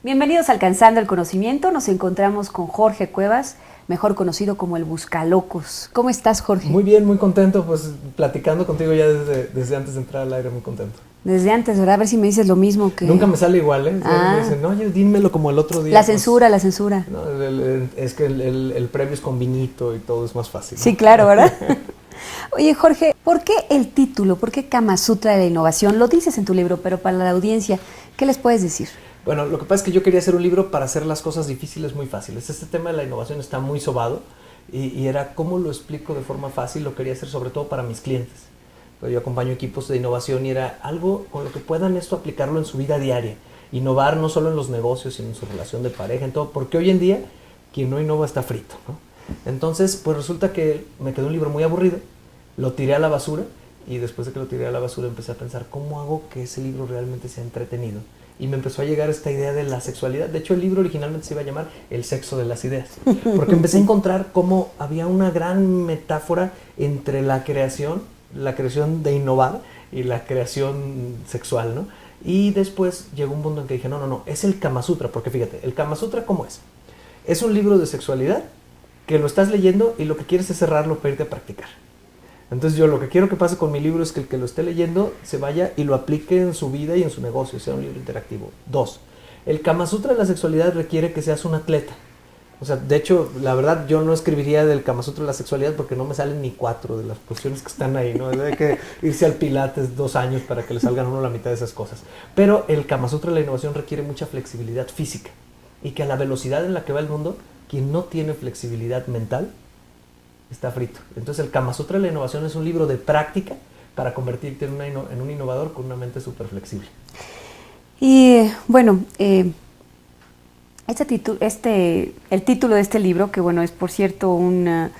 Bienvenidos a Alcanzando el Conocimiento. Nos encontramos con Jorge Cuevas, mejor conocido como el Buscalocos. ¿Cómo estás, Jorge? Muy bien, muy contento, pues platicando contigo ya desde antes de entrar al aire, muy contento. Desde antes, ¿verdad? A ver si me dices lo mismo que... Nunca me sale igual, ¿eh? Me dicen, oye, dímelo como el otro día. La censura, la censura. No, es que el previo es con vinito y todo es más fácil, ¿no? Sí, claro, ¿verdad? Oye, Jorge, ¿por qué el título? ¿Por qué Kama Sutra de la Innovación? Lo dices en tu libro, pero para la audiencia, ¿qué les puedes decir? Bueno, lo que pasa es que yo quería hacer un libro para hacer las cosas difíciles muy fáciles. Este tema de la innovación está muy sobado y era cómo lo explico de forma fácil. Lo quería hacer sobre todo para mis clientes. Yo acompaño equipos de innovación y era algo con lo que puedan esto aplicarlo en su vida diaria. Innovar no solo en los negocios, sino en su relación de pareja, en todo. Porque hoy en día, quien no innova está frito, ¿no? Entonces, pues resulta que me quedó un libro muy aburrido, lo tiré a la basura y después de que lo tiré a la basura empecé a pensar, ¿cómo hago que ese libro realmente sea entretenido? Y me empezó a llegar esta idea de la sexualidad. De hecho, el libro originalmente se iba a llamar El sexo de las ideas. Porque empecé a encontrar cómo había una gran metáfora entre la creación de innovar y la creación sexual, ¿no? Y después llegó un punto en que dije, no, es el Kama Sutra. Porque fíjate, el Kama Sutra, ¿cómo es? Es un libro de sexualidad que lo estás leyendo y lo que quieres es cerrarlo para irte a practicar. Entonces yo lo que quiero que pase con mi libro es que el que lo esté leyendo se vaya y lo aplique en su vida y en su negocio, sea un libro interactivo. 2. El Kama Sutra de la sexualidad requiere que seas un atleta. O sea, de hecho, la verdad, yo no escribiría del Kama Sutra de la sexualidad porque no me salen ni 4 de las posiciones que están ahí, ¿no? Hay que irse al Pilates 2 años para que le salgan a uno la mitad de esas cosas. Pero el Kama Sutra de la innovación requiere mucha flexibilidad física y que a la velocidad en la que va el mundo, quien no tiene flexibilidad mental está frito. Entonces el Kama Sutra de la Innovación es un libro de práctica para convertirte en un innovador con una mente súper flexible. Y bueno, el título de este libro, que bueno, es por cierto una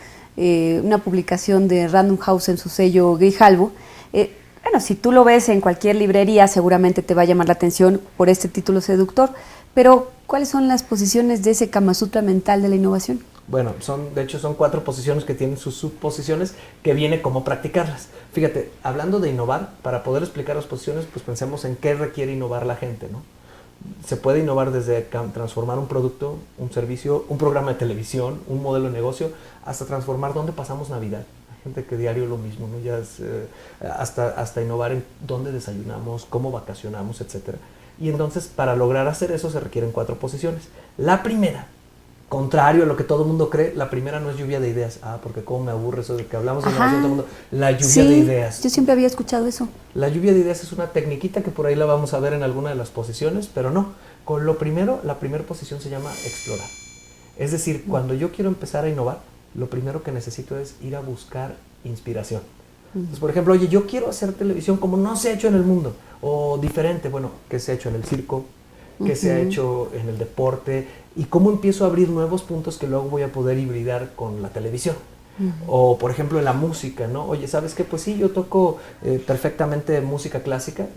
publicación de Random House en su sello Grijalbo, bueno, si tú lo ves en cualquier librería seguramente te va a llamar la atención por este título seductor, pero ¿cuáles son las posiciones de ese Kama Sutra mental de la innovación? Bueno, de hecho son 4 posiciones que tienen sus subposiciones que viene cómo practicarlas. Fíjate, hablando de innovar, para poder explicar las posiciones, pues pensemos en qué requiere innovar la gente, ¿no? Se puede innovar desde transformar un producto, un servicio, un programa de televisión, un modelo de negocio, hasta transformar dónde pasamos Navidad. Hay gente que diario lo mismo, ¿no? Ya es, hasta innovar en dónde desayunamos, cómo vacacionamos, etc. Y entonces, para lograr hacer eso se requieren 4 posiciones. La primera, contrario a lo que todo el mundo cree, la primera no es lluvia de ideas. Porque cómo me aburre eso de que hablamos de innovación todo el mundo. La lluvia de ideas. Yo siempre había escuchado eso. La lluvia de ideas es una tecniquita que por ahí la vamos a ver en alguna de las posiciones, pero no. Con lo primero, la primera posición se llama explorar. Es decir, cuando yo quiero empezar a innovar, lo primero que necesito es ir a buscar inspiración. Entonces, por ejemplo, oye, yo quiero hacer televisión como no se ha hecho en el mundo, o diferente, bueno, que se ha hecho en el circo, que se ha hecho en el deporte, y cómo empiezo a abrir nuevos puntos que luego voy a poder hibridar con la televisión. O por ejemplo en la música, ¿no? Oye, ¿sabes qué? Pues sí, yo toco perfectamente música clásica.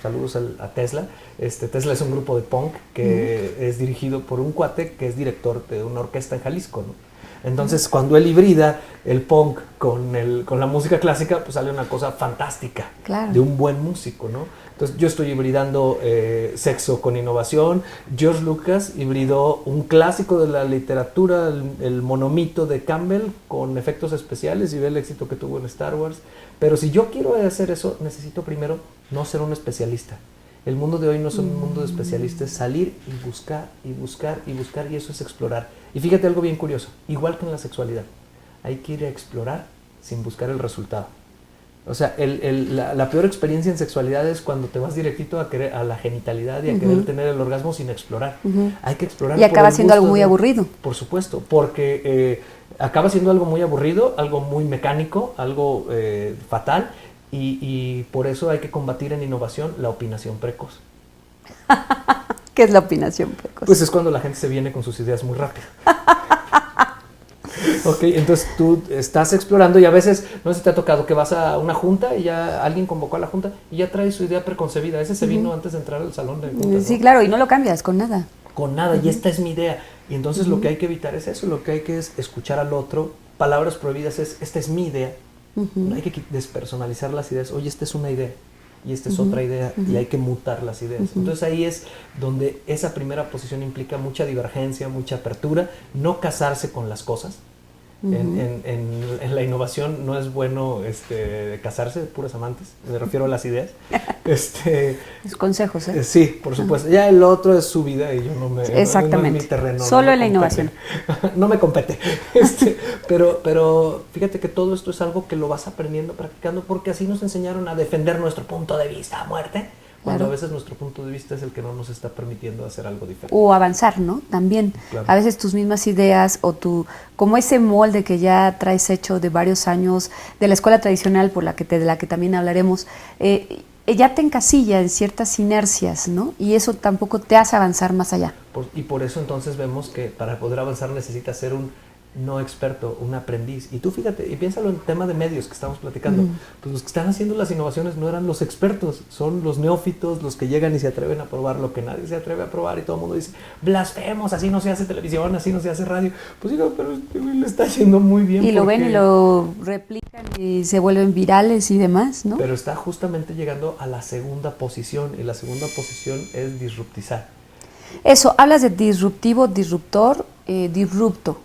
Saludos a Tesla. Tesla es un grupo de punk que es dirigido por un cuate que es director de una orquesta en Jalisco, ¿no? Entonces, cuando él hibrida el punk con la música clásica, pues sale una cosa fantástica, claro, de un buen músico, ¿no? Entonces, yo estoy hibridando sexo con innovación. George Lucas hibridó un clásico de la literatura, el monomito de Campbell, con efectos especiales, y ve el éxito que tuvo en Star Wars. Pero si yo quiero hacer eso, necesito primero no ser un especialista. El mundo de hoy no es un mundo de especialistas, es salir y buscar y buscar y buscar, y eso es explorar. Y fíjate algo bien curioso, igual que en la sexualidad, hay que ir a explorar sin buscar el resultado. O sea, la peor experiencia en sexualidad es cuando te vas directito a la genitalidad y a querer tener el orgasmo sin explorar. Hay que explorar. Y acaba siendo algo muy aburrido. Por supuesto, porque acaba siendo algo muy aburrido, algo muy mecánico, algo fatal. Y por eso hay que combatir en innovación la opinación precoz. ¿Qué es la opinación precoz? Pues es cuando la gente se viene con sus ideas muy rápido. Ok, entonces tú estás explorando y a veces, no sé si te ha tocado que vas a una junta y ya alguien convocó a la junta y ya trae su idea preconcebida. Ese se vino antes de entrar al salón de juntas, ¿no? Sí, claro, y no lo cambias con nada. Con nada, y esta es mi idea. Y entonces lo que hay que evitar es eso, lo que hay que es escuchar al otro. Palabras prohibidas es, esta es mi idea. Hay que despersonalizar las ideas. Oye, esta es una idea. y esta es otra idea y hay que mutar las ideas. Entonces ahí es donde esa primera posición implica mucha divergencia, mucha apertura, no casarse con las cosas. En la innovación no es bueno casarse, puros amantes, me refiero a las ideas. Los consejos, ¿eh? Sí, por supuesto. Ya el otro es su vida y yo no me... Exactamente. No es mi terreno. Solo no en la innovación. No me compete. Pero fíjate que todo esto es algo que lo vas aprendiendo, practicando, porque así nos enseñaron a defender nuestro punto de vista a muerte. Cuando a veces nuestro punto de vista es el que no nos está permitiendo hacer algo diferente. O avanzar, ¿no? También. Claro. A veces tus mismas ideas o como ese molde que ya traes hecho de varios años, de la escuela tradicional de la que también hablaremos, ya te encasilla en ciertas inercias, ¿no? Y eso tampoco te hace avanzar más allá. Y por eso entonces vemos que para poder avanzar necesitas ser un no experto, un aprendiz. Y tú fíjate, y piénsalo en el tema de medios que estamos platicando. Pues los que están haciendo las innovaciones no eran los expertos, son los neófitos, los que llegan y se atreven a probar lo que nadie se atreve a probar y todo el mundo dice, blasfemos, así no se hace televisión, así no se hace radio. Pues digo, pero lo está haciendo muy bien. Y lo ven y lo replican y se vuelven virales y demás, ¿no? Pero está justamente llegando a la segunda posición, y la segunda posición es disruptizar. Eso, hablas de disruptivo, disruptor, disrupto.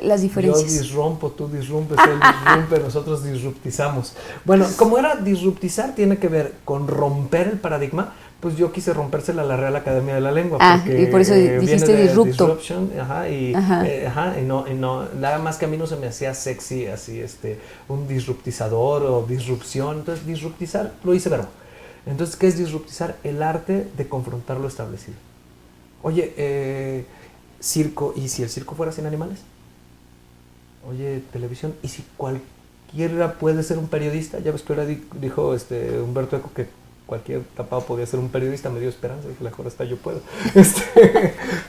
Las diferencias. Yo disrompo, tú disrumpes, él disrumpe, nosotros disruptizamos. Bueno, como era disruptizar, tiene que ver con romper el paradigma, pues yo quise rompérsela a la Real Academia de la Lengua. Porque y por eso dijiste disrupto. Y no, nada más que a mí no se me hacía sexy, así, un disruptizador o disrupción. Entonces, disruptizar, lo hice verbo. Entonces, ¿qué es disruptizar? El arte de confrontar lo establecido. Oye, circo, ¿y si el circo fuera sin animales? Oye, televisión, ¿y si cualquiera puede ser un periodista? Ya ves que ahora dijo Humberto Eco que cualquier tapado podía ser un periodista, me dio esperanza, dije, mejor hasta yo puedo.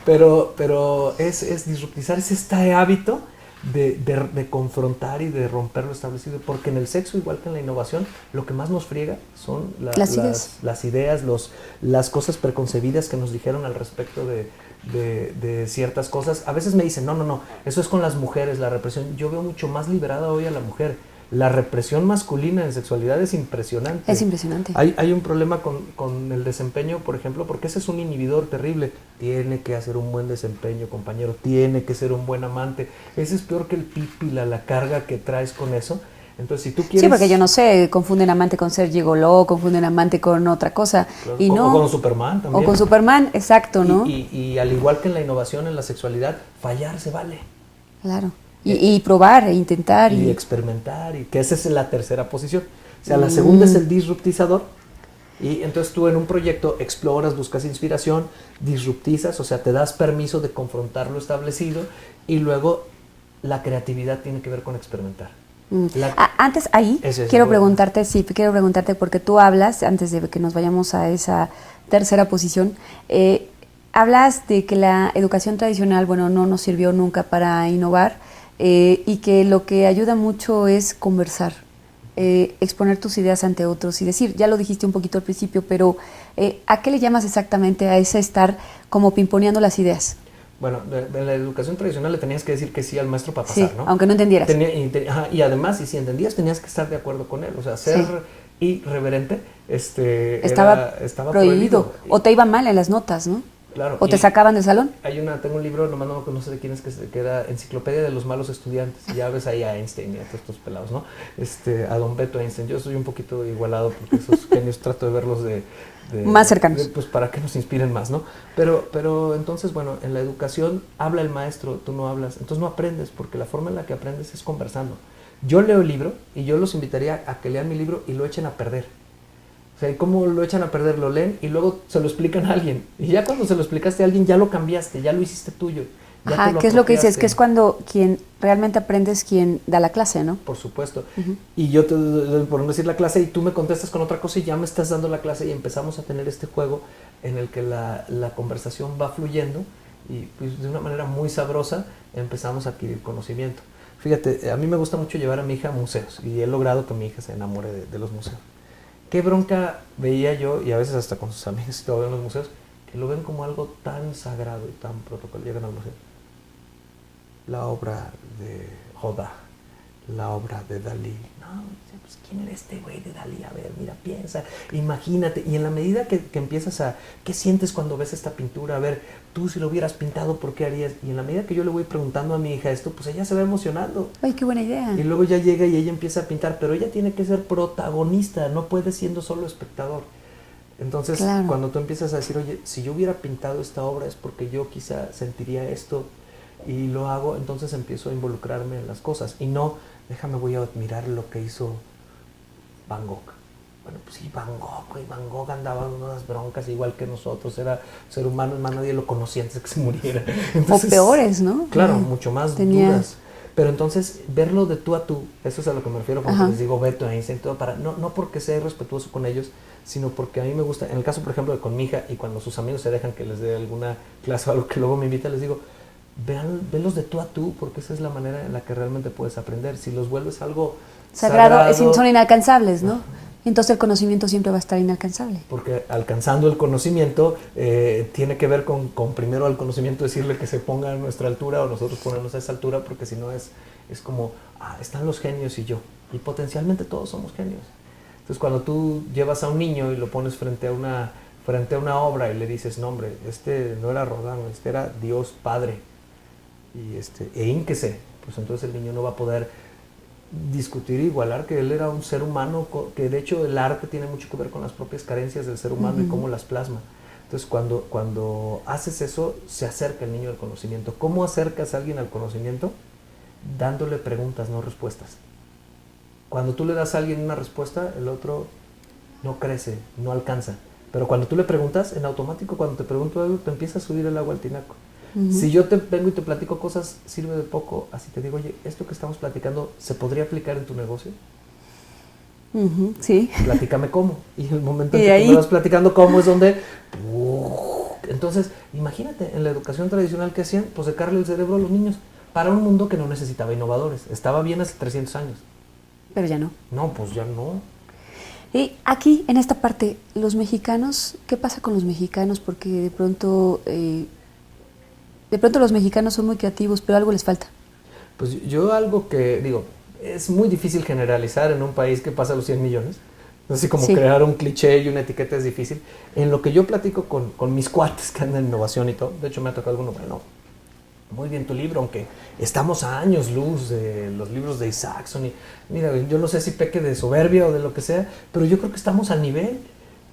Pero es disruptizar, es este hábito de confrontar y de romper lo establecido, porque en el sexo, igual que en la innovación, lo que más nos friega son las ideas, las cosas preconcebidas que nos dijeron al respecto de ciertas cosas. A veces me dicen, no, eso es con las mujeres, la represión. Yo veo mucho más liberada hoy a la mujer. La represión masculina en sexualidad es impresionante. Es impresionante. Hay un problema con el desempeño, por ejemplo, porque ese es un inhibidor terrible. Tiene que hacer un buen desempeño, compañero. Tiene que ser un buen amante. Ese es peor que el pípila, la carga que traes con eso. Entonces, si tú quieres... Sí, porque yo no sé, confunden amante con ser gigoló, confunden amante con otra cosa. Claro, y o con Superman también. O con Superman, exacto, ¿no? Y al igual que en la innovación, en la sexualidad, fallar se vale. Claro. Y probar, e intentar. Y experimentar, y que esa es la tercera posición. O sea, la segunda es el disruptizador. Y entonces tú en un proyecto exploras, buscas inspiración, disruptizas, o sea, te das permiso de confrontar lo establecido, y luego la creatividad tiene que ver con experimentar. Antes ahí quiero preguntarte porque tú hablas, antes de que nos vayamos a esa tercera posición, hablas de que la educación tradicional, no nos sirvió nunca para innovar, y que lo que ayuda mucho es conversar, exponer tus ideas ante otros y decir, ya lo dijiste un poquito al principio, pero ¿a qué le llamas exactamente a ese estar como pimponeando las ideas? Bueno, en la educación tradicional le tenías que decir que sí al maestro para pasar, sí, ¿no? Aunque no entendieras. Y además, y si entendías, tenías que estar de acuerdo con él. O sea, ser irreverente estaba prohibido. O te iba mal en las notas, ¿no? Claro. O te sacaban del salón. Tengo un libro, nomás no sé de quién es, que era Enciclopedia de los malos estudiantes. Y ya ves ahí a Einstein y a todos estos pelados, ¿no? A don Beto Einstein. Yo soy un poquito igualado porque esos genios trato de verlos más cercanos. Pues para que nos inspiren más, ¿no? Pero entonces, bueno, en la educación habla el maestro, tú no hablas. Entonces no aprendes, porque la forma en la que aprendes es conversando. Yo leo el libro y yo los invitaría a que lean mi libro y lo echen a perder. O sea, ¿y cómo lo echan a perder? Lo leen y luego se lo explican a alguien. Y ya cuando se lo explicaste a alguien, ya lo cambiaste, ya lo hiciste tuyo. Ajá, ¿qué es lo que dices? Que es cuando quien realmente aprende es quien da la clase, ¿no? Por supuesto. Y yo te doy por no decir la clase y tú me contestas con otra cosa y ya me estás dando la clase y empezamos a tener este juego en el que la conversación va fluyendo y pues, de una manera muy sabrosa empezamos a adquirir conocimiento. Fíjate, a mí me gusta mucho llevar a mi hija a museos y he logrado que mi hija se enamore de los museos. Qué bronca veía yo, y a veces hasta con sus amigos y todo en los museos, que lo ven como algo tan sagrado y tan protocolo. Llegan al museo. La obra de Rodin, la obra de Dalí. No, pues, ¿quién era este güey de Dalí? A ver, mira, piensa, imagínate. Y en la medida que empiezas a, ¿qué sientes cuando ves esta pintura? A ver, tú si lo hubieras pintado, ¿por qué harías? Y en la medida que yo le voy preguntando a mi hija esto, pues ella se va emocionando. Ay, qué buena idea. Y luego ya llega y ella empieza a pintar, pero ella tiene que ser protagonista, no puede siendo solo espectador. Entonces, claro, cuando tú empiezas a decir, oye, si yo hubiera pintado esta obra es porque yo quizá sentiría esto y lo hago, entonces empiezo a involucrarme en las cosas. Y no, déjame, voy a admirar lo que hizo Van Gogh. Bueno, pues sí, Van Gogh andaba en unas broncas igual que nosotros, era ser humano, más nadie lo conocía antes de que se muriera. Entonces, o peores, ¿no? Claro, mucho más duras. Pero entonces, verlo de tú a tú, eso es a lo que me refiero cuando les digo Beto, Einstein, todo para, no porque sea irrespetuoso con ellos, sino porque a mí me gusta, en el caso, por ejemplo, de con mi hija, y cuando sus amigos se dejan que les dé alguna clase o algo que luego me invita, les digo, venlos de tú a tú, porque esa es la manera en la que realmente puedes aprender. Si los vuelves algo sagrado son inalcanzables, ¿no? Entonces el conocimiento siempre va a estar inalcanzable. Porque alcanzando el conocimiento tiene que ver con primero al conocimiento decirle que se ponga a nuestra altura o nosotros ponernos a esa altura, porque si no es como, están los genios y yo. Y potencialmente todos somos genios. Entonces cuando tú llevas a un niño y lo pones frente a una obra y le dices, no hombre, este no era Rodin, este era Dios Padre, y ínquese, pues entonces el niño no va a poder discutir e igualar que él era un ser humano, que de hecho el arte tiene mucho que ver con las propias carencias del ser humano y cómo las plasma. Entonces cuando haces eso, se acerca el niño al conocimiento. ¿Cómo acercas a alguien al conocimiento? Dándole preguntas, no respuestas. Cuando tú le das a alguien una respuesta, el otro no crece, no alcanza. Pero cuando tú le preguntas, en automático, cuando te pregunto algo, te empieza a subir el agua al tinaco. Si yo te vengo y te platico cosas, sirve de poco, así te digo, oye, esto que estamos platicando, ¿se podría aplicar en tu negocio? Sí. Platícame cómo. Y el momento en que tú me vas platicando cómo es donde... Entonces, imagínate, en la educación tradicional que hacían, pues secarle el cerebro a los niños para un mundo que no necesitaba innovadores. Estaba bien hace 300 años. Pero ya no. No, pues ya no. Y aquí, en esta parte, los mexicanos, ¿qué pasa con los mexicanos? Porque de pronto los mexicanos son muy creativos, pero algo les falta. Pues yo algo que, digo, es muy difícil generalizar en un país que pasa los 100 millones. Así como crear un cliché y una etiqueta es difícil. En lo que yo platico con mis cuates que andan en innovación y todo, de hecho me ha tocado alguno, bueno, muy bien tu libro, aunque estamos a años luz de los libros de Isaacson. Y mira, yo no sé si peque de soberbia o de lo que sea, pero yo creo que estamos al nivel.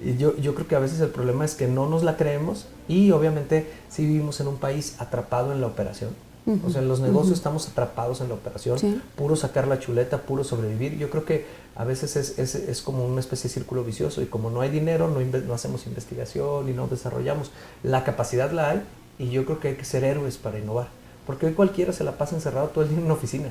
Y yo creo que a veces el problema es que no nos la creemos y obviamente sí vivimos en un país atrapado en la operación. O sea, en los negocios estamos atrapados en la operación, puro sacar la chuleta, puro sobrevivir. Yo creo que a veces es como una especie de círculo vicioso y como no hay dinero, no hacemos investigación y no desarrollamos. La capacidad la hay y yo creo que hay que ser héroes para innovar. Porque hoy cualquiera se la pasa encerrado todo el día en una oficina.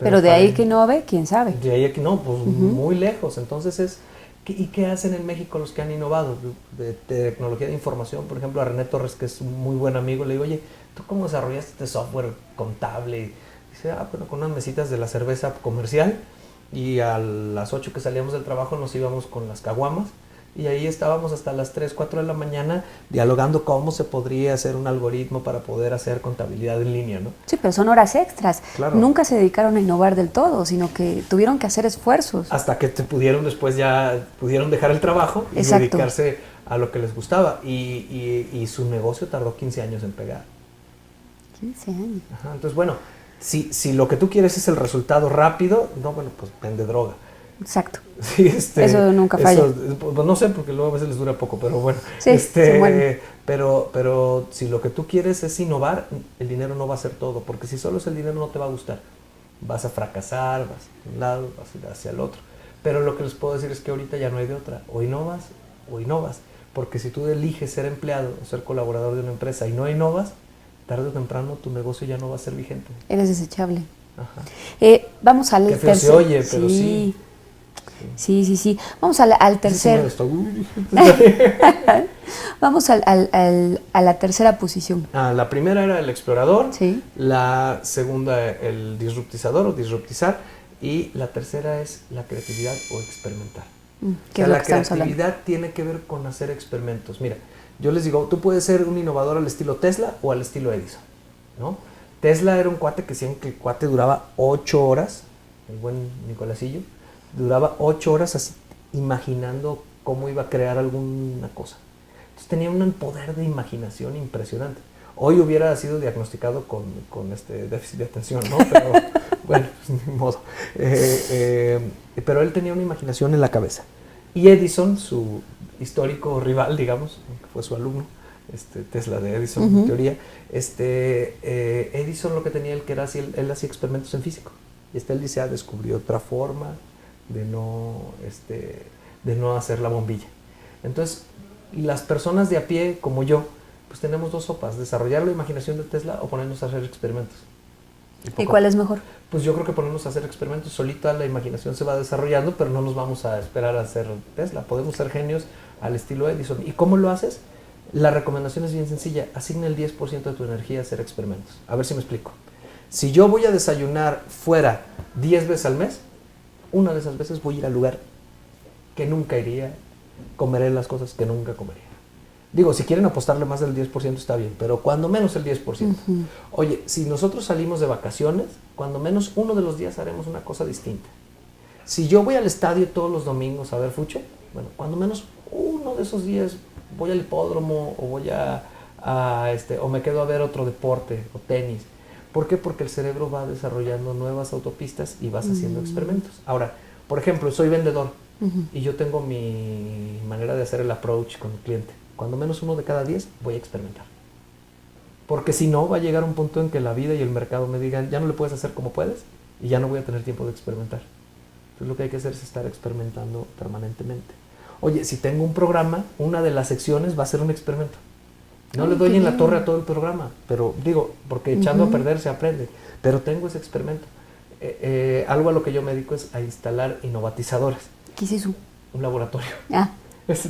Pero de ahí que innove, quién sabe. De ahí que no, pues muy lejos. Entonces ¿y qué hacen en México los que han innovado? De tecnología de información, por ejemplo, a René Torres, que es un muy buen amigo, le digo, oye, ¿tú cómo desarrollaste este software contable? Y dice, bueno, con unas mesitas de la cerveza comercial y a las 8 que salíamos del trabajo nos íbamos con las caguamas y ahí estábamos hasta las 3, 4 de la mañana dialogando cómo se podría hacer un algoritmo para poder hacer contabilidad en línea, ¿no? Sí, pero son horas extras. Claro. Nunca se dedicaron a innovar del todo, sino que tuvieron que hacer esfuerzos. Hasta que después ya pudieron dejar el trabajo y dedicarse a lo que les gustaba. Y su negocio tardó 15 años en pegar. 15 años. Ajá, entonces, bueno, si lo que tú quieres es el resultado rápido, no, bueno, pues vende droga. Exacto. Sí, eso nunca falla. Pues no sé, porque luego a veces les dura poco, pero bueno. Sí, pero si lo que tú quieres es innovar, el dinero no va a ser todo, porque si solo es el dinero no te va a gustar. Vas a fracasar, vas a un lado, vas a ir hacia el otro. Pero lo que les puedo decir es que ahorita ya no hay de otra. O innovas, porque si tú eliges ser empleado o ser colaborador de una empresa y no innovas, tarde o temprano tu negocio ya no va a ser vigente. Eres desechable. Ajá. Vamos al tercer. Se oye, pero sí. Sí. Vamos al tercer. Vamos a la tercera posición. La primera era el explorador. Sí. La segunda, el disruptizador o disruptizar. Y la tercera es la creatividad o experimentar. ¿Qué es lo que estamos hablando? La creatividad tiene que ver con hacer experimentos. Mira, yo les digo, tú puedes ser un innovador al estilo Tesla o al estilo Edison, ¿no? Tesla era un cuate que decían que el cuate duraba 8 horas el buen Nicolasillo, duraba 8 horas así, imaginando cómo iba a crear alguna cosa. Entonces tenía un poder de imaginación impresionante. Hoy hubiera sido diagnosticado con déficit de atención, ¿no? Pero bueno, pues, ni modo. Pero él tenía una imaginación en la cabeza. Y Edison, su histórico rival, digamos, que fue su alumno, Tesla de Edison, en teoría, Edison lo que tenía él, que era así, él hacía experimentos en físico. Y él dice, descubrió otra forma de no hacer la bombilla. Entonces, las personas de a pie, como yo, pues tenemos dos sopas: desarrollar la imaginación de Tesla o ponernos a hacer experimentos. ¿Y cuál es mejor? Pues yo creo que ponernos a hacer experimentos. Solita la imaginación se va desarrollando, pero no nos vamos a esperar a ser Tesla. Podemos ser genios al estilo Edison. ¿Y cómo lo haces? La recomendación es bien sencilla: asigna el 10% de tu energía a hacer experimentos. A ver si me explico. Si yo voy a desayunar fuera 10 veces al mes, una de esas veces voy a ir al lugar que nunca iría, comeré las cosas que nunca comería. Digo, si quieren apostarle más del 10% está bien, pero cuando menos el 10%. Oye, si nosotros salimos de vacaciones, cuando menos uno de los días haremos una cosa distinta. Si yo voy al estadio todos los domingos a ver fucho, bueno, cuando menos uno de esos días voy al hipódromo o voy o me quedo a ver otro deporte o tenis. ¿Por qué? Porque el cerebro va desarrollando nuevas autopistas y vas haciendo experimentos. Ahora, por ejemplo, soy vendedor y yo tengo mi manera de hacer el approach con el cliente. Cuando menos uno de cada 10 voy a experimentar. Porque si no, va a llegar un punto en que la vida y el mercado me digan, ya no le puedes hacer como puedes y ya no voy a tener tiempo de experimentar. Entonces lo que hay que hacer es estar experimentando permanentemente. Oye, si tengo un programa, una de las secciones va a ser un experimento. No le doy en la torre a todo el programa, pero digo, porque echando a perder se aprende. Pero tengo ese experimento. Algo a lo que yo me dedico es a instalar innovatizadores. ¿Qué es eso? Un laboratorio. Ah.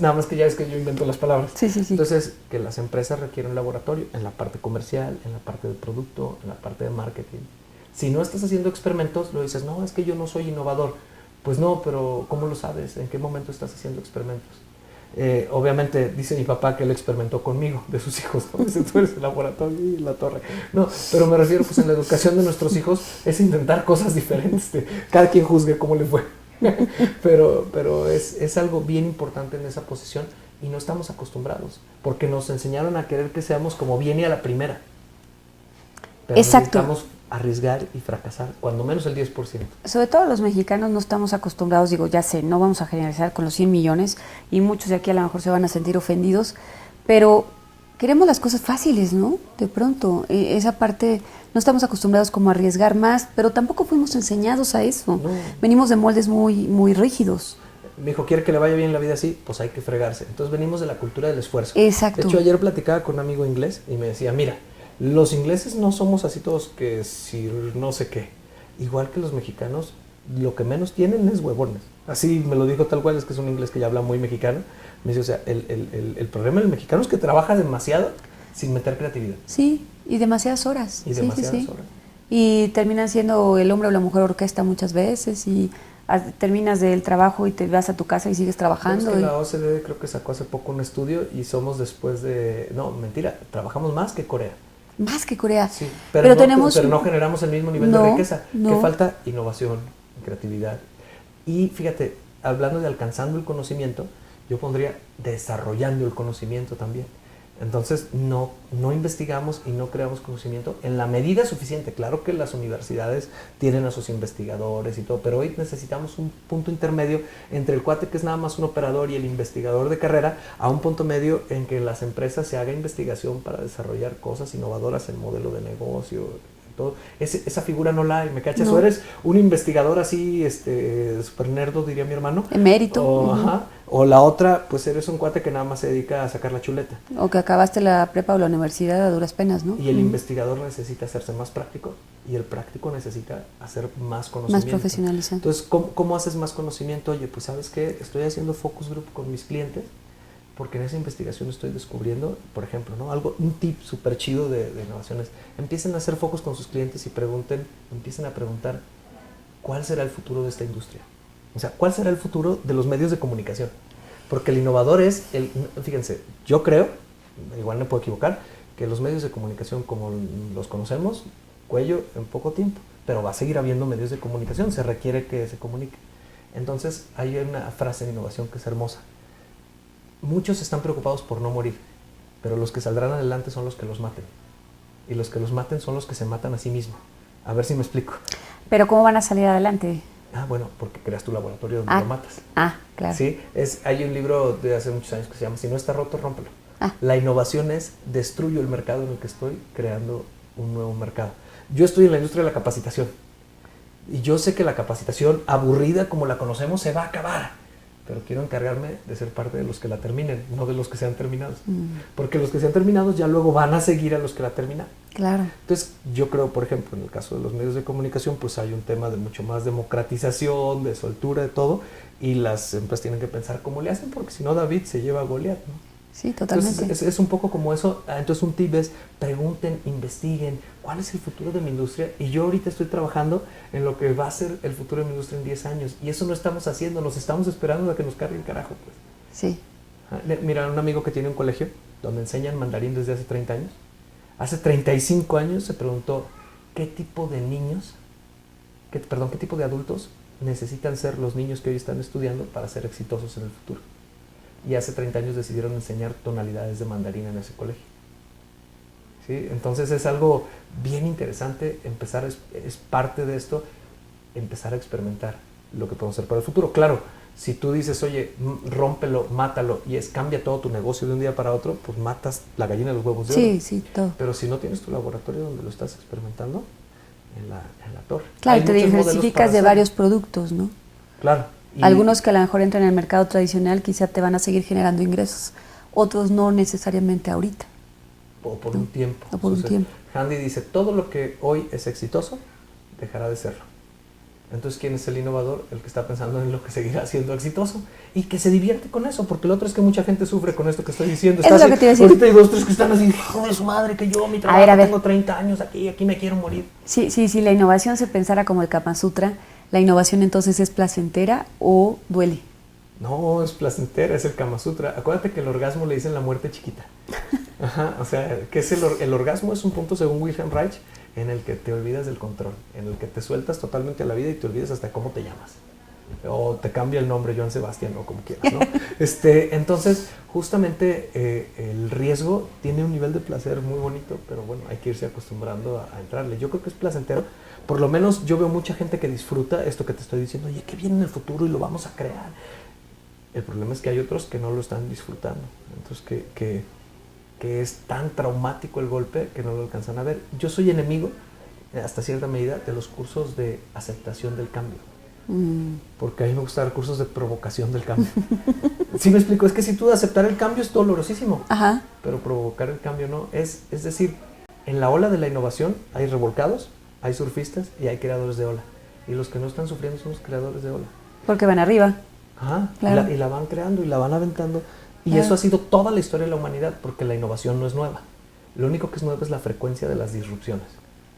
Nada más que ya es que yo invento las palabras. Sí. Entonces, que las empresas requieren un laboratorio en la parte comercial, en la parte de producto, en la parte de marketing. Si no estás haciendo experimentos, lo dices, no, es que yo no soy innovador. Pues no, pero ¿cómo lo sabes? ¿En qué momento estás haciendo experimentos? Obviamente, dice mi papá que él experimentó conmigo, de sus hijos, ¿no? Dice, tú eres el laboratorio y la torre. No, pero me refiero, pues en la educación de nuestros hijos es intentar cosas diferentes. Cada quien juzgue cómo le fue. pero es algo bien importante en esa posición y no estamos acostumbrados porque nos enseñaron a querer que seamos como viene a la primera. Pero necesitamos arriesgar y fracasar, cuando menos el 10%. Sobre todo los mexicanos no estamos acostumbrados, digo, ya sé, no vamos a generalizar con los 100 millones y muchos de aquí a lo mejor se van a sentir ofendidos, pero queremos las cosas fáciles, ¿no? De pronto, esa parte, no estamos acostumbrados como a arriesgar más, pero tampoco fuimos enseñados a eso. No. Venimos de moldes muy rígidos. Mi hijo quiere que le vaya bien la vida así, pues hay que fregarse. Entonces venimos de la cultura del esfuerzo. Exacto. De hecho, ayer platicaba con un amigo inglés y me decía, mira, los ingleses no somos así todos que si no sé qué. Igual que los mexicanos, lo que menos tienen es huevones. Así me lo dijo tal cual, es que es un inglés que ya habla muy mexicano. Me dice, o sea, el problema del mexicano es que trabaja demasiado sin meter creatividad. Sí, y demasiadas horas. Y demasiadas horas. Y terminan siendo el hombre o la mujer orquesta muchas veces y terminas del trabajo y te vas a tu casa y sigues trabajando. Es que la OCDE creo que sacó hace poco un estudio y somos después de... No, mentira, trabajamos más que Corea. Más que Corea. Sí, pero no generamos el mismo nivel de riqueza. No. Que falta innovación, creatividad. Y fíjate, hablando de alcanzando el conocimiento, yo pondría desarrollando el conocimiento también. Entonces no investigamos y no creamos conocimiento en la medida suficiente. Claro que las universidades tienen a sus investigadores y todo, pero hoy necesitamos un punto intermedio entre el cuate que es nada más un operador y el investigador de carrera, a un punto medio en que las empresas se haga investigación para desarrollar cosas innovadoras en modelo de negocio. Todo. Esa figura no la hay, ¿me cachas? No. O eres un investigador así, super nerdo, diría mi hermano. Emérito. O la otra, pues eres un cuate que nada más se dedica a sacar la chuleta. O que acabaste la prepa o la universidad a duras penas, ¿no? Y el investigador necesita hacerse más práctico y el práctico necesita hacer más conocimiento. Más profesionalizado. Entonces, ¿cómo haces más conocimiento? Oye, pues ¿sabes qué? Estoy haciendo focus group con mis clientes porque en esa investigación estoy descubriendo, por ejemplo, ¿no? Un tip súper chido de innovaciones. Empiecen a hacer focus con sus clientes y empiecen a preguntar ¿cuál será el futuro de esta industria? O sea, ¿cuál será el futuro de los medios de comunicación? Porque el innovador es, fíjense, yo creo, igual me puedo equivocar, que los medios de comunicación como los conocemos, cuello en poco tiempo. pero va a seguir habiendo medios de comunicación, se requiere que se comunique. Entonces hay una frase en innovación que es hermosa. Muchos están preocupados por no morir, pero los que saldrán adelante son los que los maten. Y los que los maten son los que se matan a sí mismos. A ver si me explico. Pero ¿cómo van a salir adelante? Bueno, porque creas tu laboratorio donde lo matas. Claro. ¿Sí? Hay un libro de hace muchos años que se llama Si no está roto, rómpelo. La innovación es destruyo el mercado en el que estoy creando un nuevo mercado. Yo estoy en la industria de la capacitación. Y yo sé que la capacitación aburrida como la conocemos se va a acabar. Pero quiero encargarme de ser parte de los que la terminen, no de los que sean terminados. Porque los que sean terminados ya luego van a seguir a los que la terminan. Claro. Entonces, yo creo, por ejemplo, en el caso de los medios de comunicación, pues hay un tema de mucho más democratización, de soltura, de todo, y las empresas tienen que pensar cómo le hacen, porque si no, David se lleva a Goliat, ¿no? Sí, totalmente. Entonces, es un poco como eso. Entonces, un tip es, pregunten, investiguen, ¿cuál es el futuro de mi industria? Y yo ahorita estoy trabajando en lo que va a ser el futuro de mi industria en 10 años. Y eso no estamos haciendo, nos estamos esperando a que nos cargue el carajo, pues. Sí. Mira, un amigo que tiene un colegio donde enseñan mandarín desde hace 30 años. Hace 35 años se preguntó qué tipo de niños, qué tipo de adultos necesitan ser los niños que hoy están estudiando para ser exitosos en el futuro. Y hace 30 años decidieron enseñar tonalidades de mandarín en ese colegio. ¿Sí? Entonces es algo bien interesante empezar, es parte de esto, empezar a experimentar lo que podemos hacer para el futuro. Claro, si tú dices, oye, rómpelo, mátalo, y cambia todo tu negocio de un día para otro, pues matas la gallina de los huevos de oro. Sí, sí, todo. Pero si no tienes tu laboratorio donde lo estás experimentando, en la torre. Claro, te diversificas de varios productos, ¿no? Claro. Algunos que a lo mejor entran en el mercado tradicional quizá te van a seguir generando ingresos, otros no necesariamente ahorita. O por un tiempo. O por un tiempo. Handy dice, todo lo que hoy es exitoso, dejará de serlo. Entonces, ¿quién es el innovador? El que está pensando en lo que seguirá siendo exitoso y que se divierte con eso, porque lo otro es que mucha gente sufre con esto que estoy diciendo. Eso es lo que te iba a decir. Ahorita hay 2, 3 que están así, joder, su madre, que yo, mi trabajo, tengo 30 años aquí me quiero morir. Sí, la innovación se pensara como el Kama Sutra, ¿la innovación entonces es placentera o duele? No, es placentera, es el Kama Sutra. Acuérdate que el orgasmo le dicen la muerte chiquita. Ajá, o sea, que es el orgasmo es un punto, según Wilhelm Reich, en el que te olvidas del control, en el que te sueltas totalmente a la vida y te olvidas hasta cómo te llamas. O te cambia el nombre, Joan Sebastián, o como quieras, ¿no? Entonces, justamente el riesgo tiene un nivel de placer muy bonito, pero bueno, hay que irse acostumbrando a entrarle. Yo creo que es placentero. Por lo menos yo veo mucha gente que disfruta esto que te estoy diciendo. Oye, que viene en el futuro y lo vamos a crear. El problema es que hay otros que no lo están disfrutando. Entonces, que es tan traumático el golpe que no lo alcanzan a ver. Yo soy enemigo, hasta cierta medida, de los cursos de aceptación del cambio. Porque a mí me gusta dar cursos de provocación del cambio. ¿Sí me explico? Es que si tú aceptar el cambio es dolorosísimo. Ajá. Pero provocar el cambio no. Es decir, en la ola de la innovación hay revolcados, hay surfistas y hay creadores de ola. Y los que no están sufriendo son los creadores de ola. Porque van arriba. Ajá. Claro. Y la van creando y la van aventando. Y claro. Eso ha sido toda la historia de la humanidad, porque la innovación no es nueva. Lo único que es nuevo es la frecuencia de las disrupciones.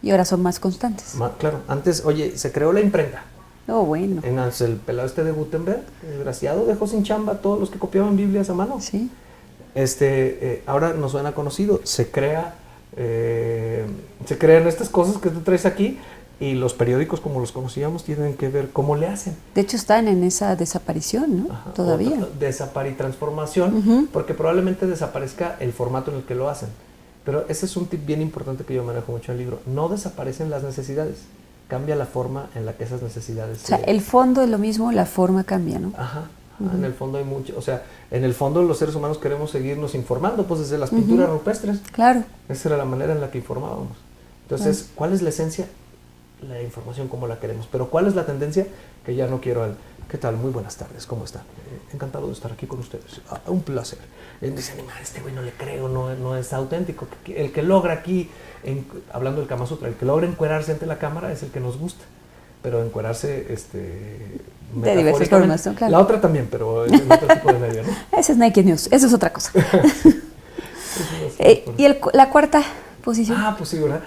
Y ahora son más constantes. Claro, antes, oye, se creó la imprenta. Oh, bueno. El pelado de Gutenberg, desgraciado, dejó sin chamba a todos los que copiaban Biblias a mano. Sí. Ahora nos suena conocido, se crean estas cosas que tú traes aquí, y los periódicos como los conocíamos tienen que ver cómo le hacen. De hecho están en esa desaparición, ¿no? Ajá, todavía. Transformación, porque probablemente desaparezca el formato en el que lo hacen. Pero ese es un tip bien importante que yo manejo mucho en el libro. No desaparecen las necesidades, cambia la forma en la que esas necesidades... O sea, el fondo es lo mismo, la forma cambia, ¿no? Ajá. En el fondo hay mucho, o sea, en el fondo los seres humanos queremos seguirnos informando, pues desde las pinturas rupestres. Claro. Esa era la manera en la que informábamos. Entonces, ¿cuál es la esencia? La información como la queremos. Pero ¿cuál es la tendencia? Que ya no quiero al... ¿Qué tal? Muy buenas tardes, ¿cómo están? Encantado de estar aquí con ustedes. Un placer. Dicen, este güey no le creo, no es auténtico. El que logra aquí, hablando del Kama Sutra, el que logra encuerarse ante la cámara es el que nos gusta. Pero encuerarse, de diversas formas, ¿no? Claro. La otra también, pero en otro tipo de medio, ¿no? Ese es Naked News, eso es otra cosa. ¿Y la cuarta posición? Pues sí, ¿verdad?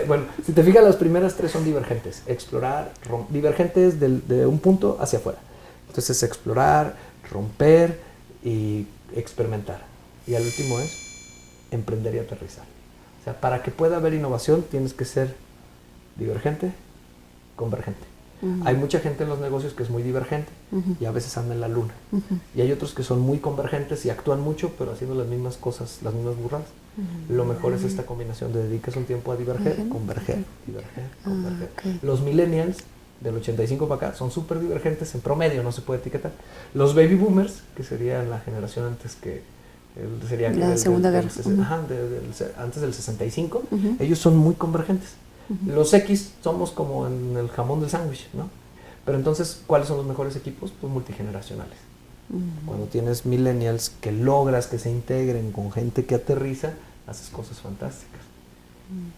Bueno, si te fijas, las primeras 3 son divergentes. Explorar, divergentes de un punto hacia afuera. Entonces, explorar, romper y experimentar. Y al último es emprender y aterrizar. O sea, para que pueda haber innovación, tienes que ser divergente, convergente. Hay mucha gente en los negocios que es muy divergente y a veces anda en la luna. Y hay otros que son muy convergentes y actúan mucho, pero haciendo las mismas cosas, las mismas burradas. Lo mejor es esta combinación de dedicas un tiempo a diverger, converger, diverger, converger. Okay. Los millennials del 85 para acá son súper divergentes en promedio, no se puede etiquetar. Los baby boomers, que serían la generación antes que sería la Segunda Guerra. Antes del 65, ellos son muy convergentes. Los X somos como en el jamón del sándwich, ¿no? Pero entonces, ¿cuáles son los mejores equipos? Pues multigeneracionales. Cuando tienes millennials que logras que se integren con gente que aterriza, haces cosas fantásticas.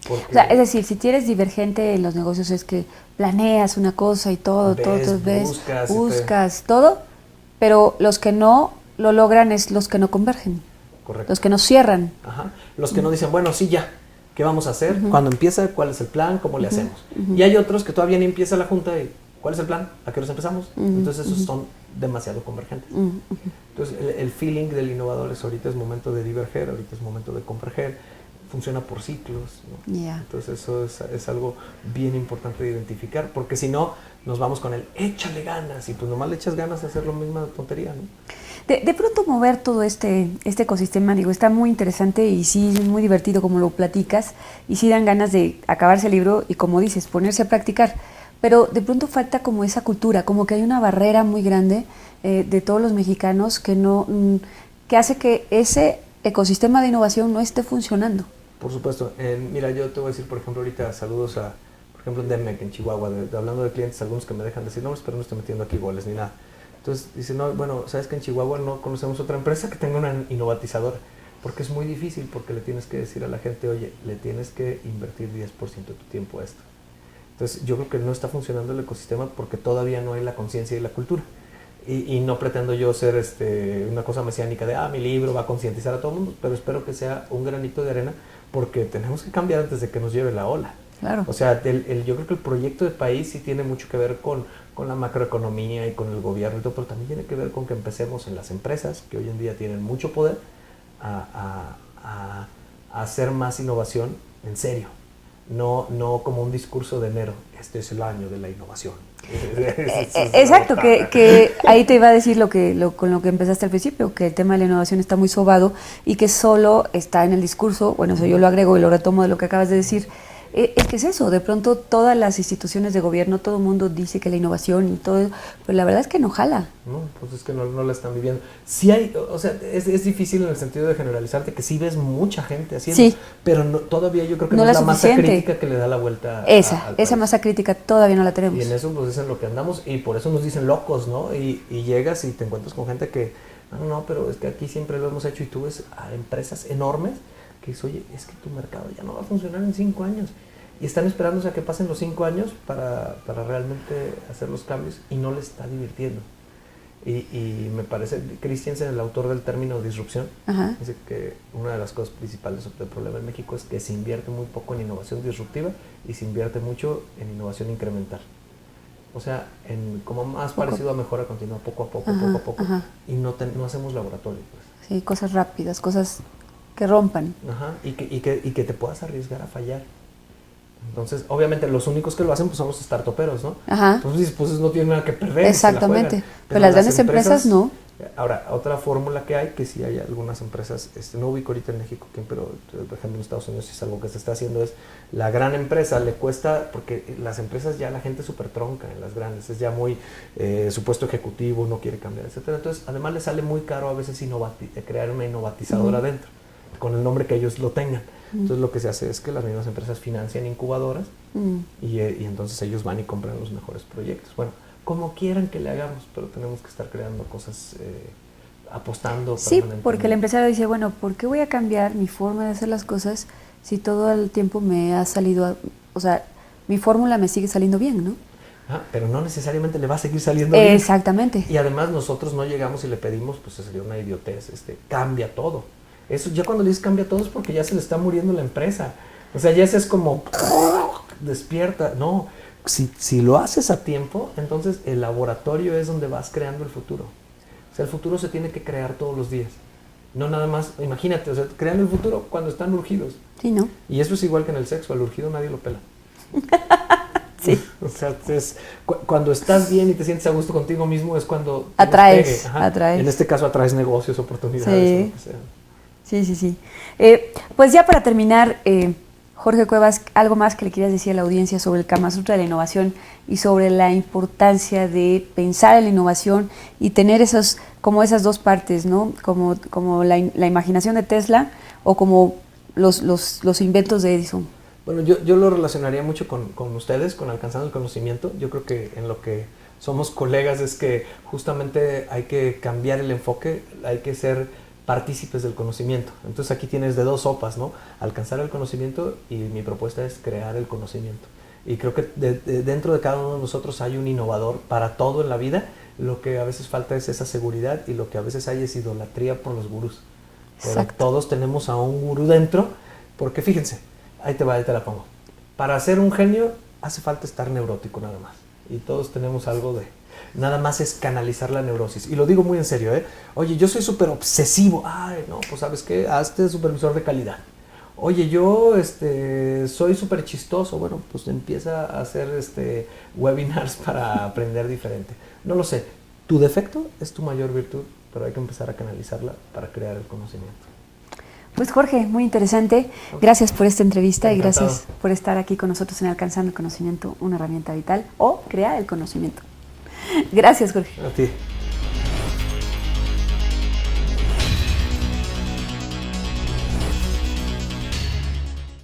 Porque O sea, es decir, si eres divergente en los negocios es que planeas una cosa y todo, buscas todo, pero los que no lo logran es los que no convergen. Correcto. Los que no cierran. Ajá. Los que no dicen, bueno, sí, ya, ¿qué vamos a hacer? Cuando empieza, ¿cuál es el plan? ¿Cómo le hacemos? Y hay otros que todavía ni empieza la junta y ¿cuál es el plan? ¿A qué horas empezamos? Entonces esos son demasiado convergentes. Entonces el feeling del innovador es ahorita es momento de diverger, ahorita es momento de converger, funciona por ciclos, ¿no? Entonces eso es algo bien importante de identificar, porque si no nos vamos con el échale ganas y pues nomás le echas ganas a hacer la misma tontería, ¿no? De pronto mover todo este ecosistema, digo, está muy interesante y sí es muy divertido como lo platicas y sí dan ganas de acabarse el libro y como dices, ponerse a practicar, pero de pronto falta como esa cultura, como que hay una barrera muy grande de todos los mexicanos que hace que ese ecosistema de innovación no esté funcionando. Por supuesto. Mira, yo te voy a decir, por ejemplo, ahorita saludos a, por ejemplo, en Demec, en Chihuahua, hablando de clientes, algunos que me dejan decir nombres, pero no estoy metiendo aquí goles ni nada. Entonces dice, no, bueno, sabes que en Chihuahua no conocemos otra empresa que tenga una inovatizadora, porque es muy difícil, porque le tienes que decir a la gente, oye, le tienes que invertir 10% de tu tiempo a esto. Entonces yo creo que no está funcionando el ecosistema porque todavía no hay la conciencia y la cultura. Y no pretendo yo ser una cosa mesiánica de, mi libro va a concientizar a todo el mundo, pero espero que sea un granito de arena porque tenemos que cambiar antes de que nos lleve la ola. Claro. O sea, yo creo que el proyecto de país sí tiene mucho que ver con la macroeconomía y con el gobierno y todo, pero también tiene que ver con que empecemos en las empresas, que hoy en día tienen mucho poder, a hacer más innovación en serio. No como un discurso de enero, este es el año de la innovación. Exacto, que ahí te iba a decir con lo que empezaste al principio, que el tema de la innovación está muy sobado y que solo está en el discurso, bueno, eso yo lo agrego y lo retomo de lo que acabas de decir, es que es eso, de pronto todas las instituciones de gobierno, todo el mundo dice que la innovación y todo, pero la verdad es que no jala. No, pues es que no la están viviendo. Sí hay, o sea, es difícil en el sentido de generalizarte, que sí ves mucha gente haciendo, sí, pero todavía yo creo que no es la masa crítica que le da la vuelta esa masa crítica todavía no la tenemos. Y en eso pues es en lo que andamos y por eso nos dicen locos, ¿no? Y llegas y te encuentras con gente que, no, pero es que aquí siempre lo hemos hecho y tú ves a empresas enormes que dices, oye, es que tu mercado ya no va a funcionar en 5 años. Y están esperándose a que pasen los 5 años para realmente hacer los cambios y no les está divirtiendo. Y me parece, Christensen, el autor del término disrupción, dice que una de las cosas principales del problema en México es que se invierte muy poco en innovación disruptiva y se invierte mucho en innovación incremental. O sea, como más parecido a mejora continua, poco a poco, y no hacemos laboratorio. Pues. Sí, cosas rápidas, cosas que rompan. Y que te puedas arriesgar a fallar. Entonces, obviamente, los únicos que lo hacen pues son los startuperos, ¿no? Entonces, pues no tienen nada que perder. Exactamente. Pero las grandes empresas no. Ahora, otra fórmula que hay, que sí hay algunas empresas, no ubico ahorita en México, pero por ejemplo en Estados Unidos sí es algo que se está haciendo, es la gran empresa le cuesta, porque las empresas ya la gente es súper tronca en las grandes, es ya muy supuesto ejecutivo, no quiere cambiar, etcétera. Entonces, además le sale muy caro a veces crear una innovatizadora adentro, con el nombre que ellos lo tengan. Entonces lo que se hace es que las mismas empresas financian incubadoras y entonces ellos van y compran los mejores proyectos. Bueno, como quieran que le hagamos, pero tenemos que estar creando cosas, apostando. Sí, porque el empresario dice, bueno, ¿por qué voy a cambiar mi forma de hacer las cosas si todo el tiempo me ha salido, o sea, mi fórmula me sigue saliendo bien, ¿no? Pero no necesariamente le va a seguir saliendo bien. Exactamente. Y además nosotros no llegamos y le pedimos, pues sería una idiotez, cambia todo. Eso ya cuando le dices cambia todo es porque ya se le está muriendo la empresa. O sea, ya es como despierta. No, si lo haces a tiempo, entonces el laboratorio es donde vas creando el futuro. O sea, el futuro se tiene que crear todos los días. No nada más, imagínate, o sea, crean el futuro cuando están urgidos. Sí, ¿no? Y eso es igual que en el sexo, al urgido nadie lo pela. Sí. O sea, cuando estás bien y te sientes a gusto contigo mismo es cuando atraes. En este caso atraes negocios, oportunidades, Sí. o lo que sea. Sí. Pues ya para terminar, Jorge Cuevas, algo más que le quieras decir a la audiencia sobre el Kama Sutra de la innovación y sobre la importancia de pensar en la innovación y tener esas dos partes, ¿no? Como la imaginación de Tesla o como los inventos de Edison. Bueno, yo lo relacionaría mucho con ustedes, con alcanzando el conocimiento. Yo creo que en lo que somos colegas es que justamente hay que cambiar el enfoque, hay que ser partícipes del conocimiento. Entonces aquí tienes de dos sopas, ¿no? Alcanzar el conocimiento y mi propuesta es crear el conocimiento. Y creo que dentro de cada uno de nosotros hay un innovador para todo en la vida. Lo que a veces falta es esa seguridad y lo que a veces hay es idolatría por los gurús. Pero Exacto. todos tenemos a un gurú dentro, porque fíjense, ahí te la pongo. Para ser un genio hace falta estar neurótico nada más. Y todos tenemos algo de... Nada más es canalizar la neurosis. Y lo digo muy en serio, ¿eh? Oye, yo soy súper obsesivo. Ay, no, pues ¿sabes qué? Hazte supervisor de calidad. Oye, yo soy súper chistoso. Bueno, pues empieza a hacer webinars para aprender diferente. No lo sé. Tu defecto es tu mayor virtud, pero hay que empezar a canalizarla para crear el conocimiento. Pues Jorge, muy interesante. Gracias por esta entrevista. Encantado. Y gracias por estar aquí con nosotros en Alcanzando el Conocimiento, una herramienta vital o crear el conocimiento. Gracias, Jorge. A ti.